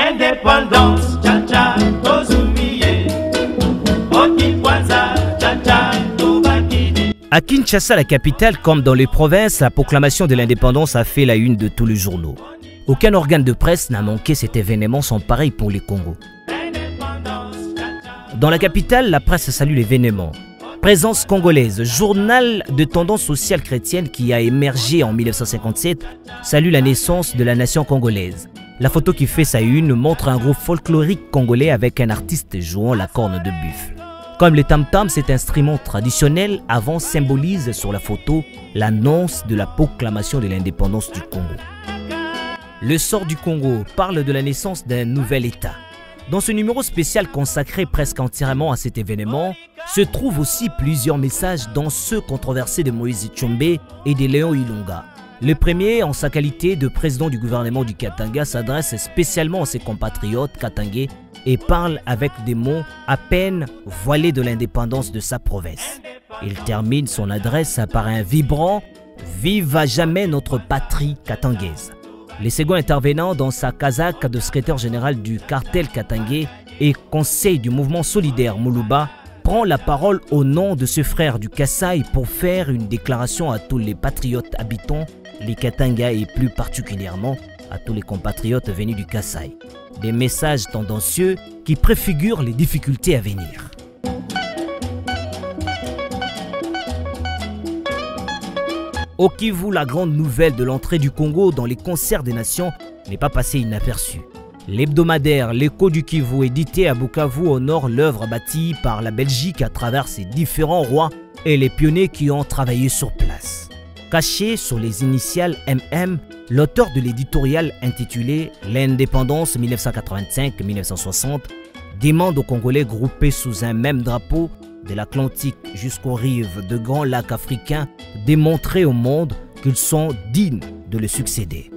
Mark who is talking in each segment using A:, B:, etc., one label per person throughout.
A: Indépendance, cha-cha, tozumiye. Okikwanza, cha-cha, tobakidi.
B: À Kinshasa, la capitale, comme dans les provinces, la proclamation de l'indépendance a fait la une de tous les journaux. Aucun organe de presse n'a manqué cet événement sans pareil pour les Congos. Dans la capitale, la presse salue l'événement. Présence congolaise, journal de tendance sociale chrétienne qui a émergé en 1957, salue la naissance de la nation congolaise. La photo qui fait sa une montre un groupe folklorique congolais avec un artiste jouant la corne de buffle. Comme le tam-tam, cet instrument traditionnel avant symbolise sur la photo l'annonce de la proclamation de l'indépendance du Congo. Le sort du Congo parle de la naissance d'un nouvel État. Dans ce numéro spécial consacré presque entièrement à cet événement, se trouvent aussi plusieurs messages dont ceux controversés de Moïse Tshombe et de Léon Ilunga. Le premier, en sa qualité de président du gouvernement du Katanga, s'adresse spécialement à ses compatriotes katangais et parle avec des mots à peine voilés de l'indépendance de sa province. Il termine son adresse par un vibrant « Vive à jamais notre patrie katangaise ». Le second intervenant dans sa casaque de secrétaire général du cartel katangais et conseil du mouvement solidaire Moulouba prend la parole au nom de ce frère du Kasaï pour faire une déclaration à tous les patriotes habitants, les Katanga et plus particulièrement à tous les compatriotes venus du Kasaï. Des messages tendancieux qui préfigurent les difficultés à venir. Au Kivu, la grande nouvelle de l'entrée du Congo dans les concerts des nations n'est pas passée inaperçue. L'hebdomadaire L'écho du Kivu, édité à Bukavu, honore l'œuvre bâtie par la Belgique à travers ses différents rois et les pionniers qui ont travaillé sur place. Caché sur les initiales MM, l'auteur de l'éditorial intitulé « L'indépendance 1985-1960 » demande aux Congolais groupés sous un même drapeau de l'Atlantique jusqu'aux rives de grands lacs africains démontrer au monde qu'ils sont dignes de le succéder.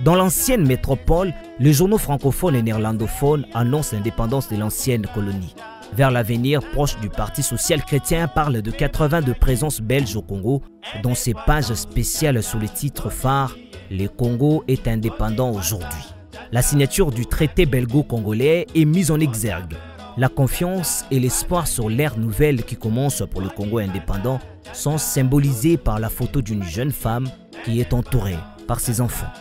B: Dans l'ancienne métropole, les journaux francophones et néerlandophones annoncent l'indépendance de l'ancienne colonie. Vers l'avenir, proche du Parti social chrétien parle de 82 présences belges au Congo, dont ses pages spéciales sous le titre phare « Le Congo est indépendant aujourd'hui ». La signature du traité belgo-congolais est mise en exergue. La confiance et l'espoir sur l'ère nouvelle qui commence pour le Congo indépendant sont symbolisés par la photo d'une jeune femme qui est entourée par ses enfants.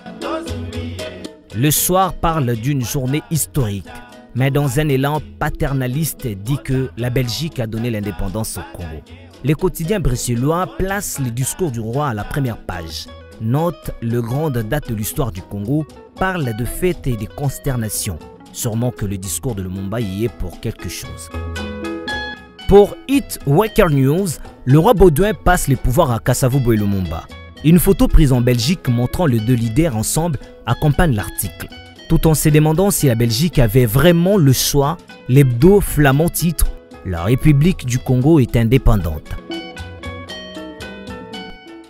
B: Le soir parle d'une journée historique, mais dans un élan paternaliste dit que la Belgique a donné l'indépendance au Congo. Le quotidien bruxellois place le discours du roi à la première page. Note le grande date de l'histoire du Congo, parle de fêtes et de consternations. Sûrement que le discours de Lumumba y est pour quelque chose. Pour Hit Waker News, le roi Baudouin passe les pouvoirs à Kasavubu et Lumumba. Une photo prise en Belgique montrant les deux leaders ensemble accompagne l'article. Tout en se demandant si la Belgique avait vraiment le choix, l'hebdo flamand titre « La République du Congo est indépendante ».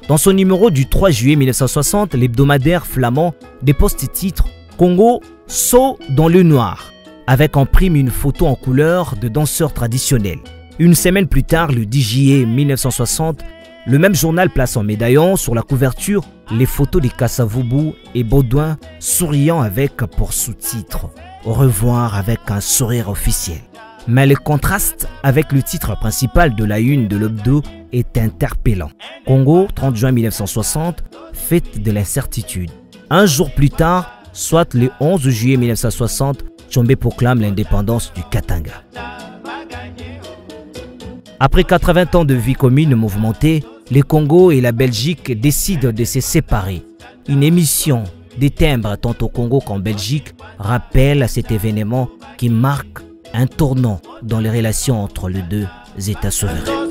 B: Dans son numéro du 3 juillet 1960, l'hebdomadaire flamand dépose ce titre « Congo saut dans le noir » avec en prime une photo en couleur de danseurs traditionnels. Une semaine plus tard, le 10 juillet 1960, le même journal place en médaillon sur la couverture les photos de Kasavubu et Baudouin souriant avec pour sous-titre « Au revoir avec un sourire officiel ». Mais le contraste avec le titre principal de la une de l'hebdo est interpellant. Congo, 30 juin 1960, fête de l'incertitude. Un jour plus tard, soit le 11 juillet 1960, Tshombe proclame l'indépendance du Katanga. Après 80 ans de vie commune mouvementée, le Congo et la Belgique décident de se séparer. Une émission des timbres tant au Congo qu'en Belgique rappelle cet événement qui marque un tournant dans les relations entre les deux États souverains.